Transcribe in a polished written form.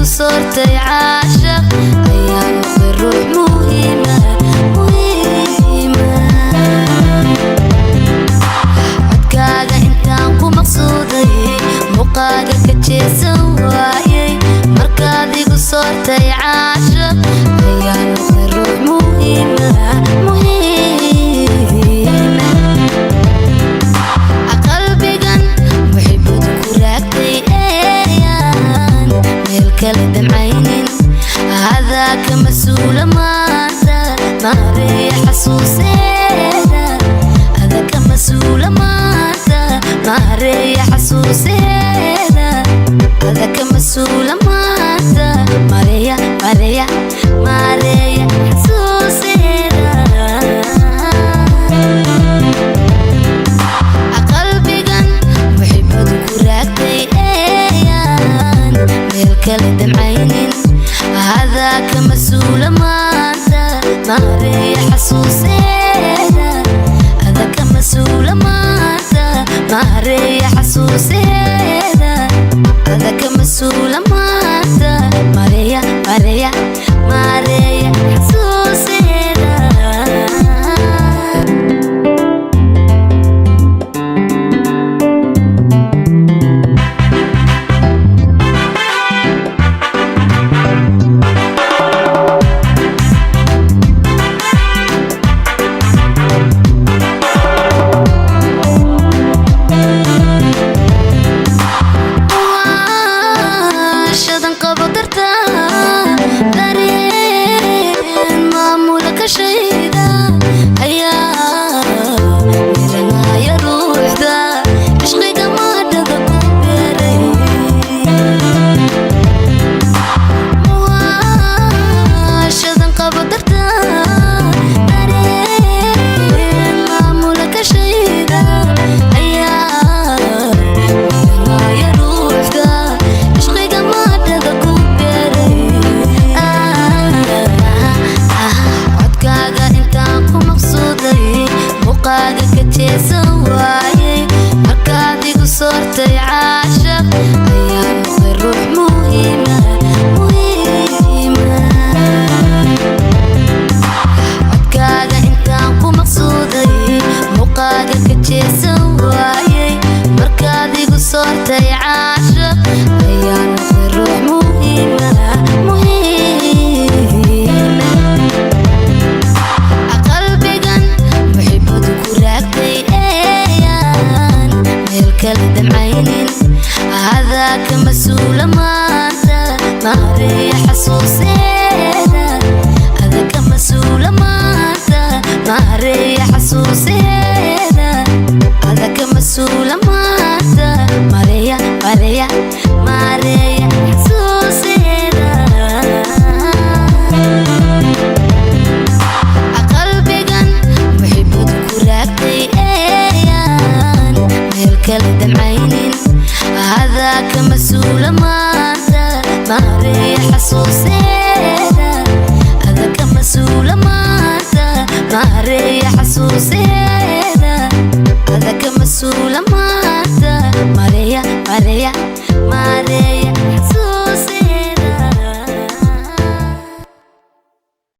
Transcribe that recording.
صرتي عاشق أيام الروح مهمة عدكاga intaan ku maqsuuday muuqaaga ka jeesan waayay markaad igu soortay caashaq ayaan noqday ruux muhiima qalbigan muxibadu ku raagtay eeyaan meel kale damcaynin هذاك مسؤول maanta maarey xasuuseeda هذاك مسؤول maanta maarey xasuuseeda هذاك مسؤول maanta maarey xasuuseeda qalbigan muxibadu ku raagtay eeyaan meel kale damcaynin هذاك مسؤول maanta maarey xasuuseeda هذاك مسؤول maanta maarey xasuuseeda هذاك مسؤول maanta maarey xasuuseeda markaad igu soortay caashaq ayaan noqday ruux muhiima codkaaga intaan ku maqsuuday muuqaaga ka jeesan waayay markaad igu soortay caashaq ayaan noqday ruux muhiima qalbigan muxibadu ku raagtay kala damcaynin هذاك مسؤول maanta maarey xasuuseeda هذاك مسؤول maanta maarey xasuuseeda هذاك مسؤول maanta maarey xasuuseeda qalbigan muxibadu ku raagtay eeyaan meel kale damcaynin هذاك مسؤول maanta maarey xasuuseeda هذاك مسؤول maanta maarey xasuuseeda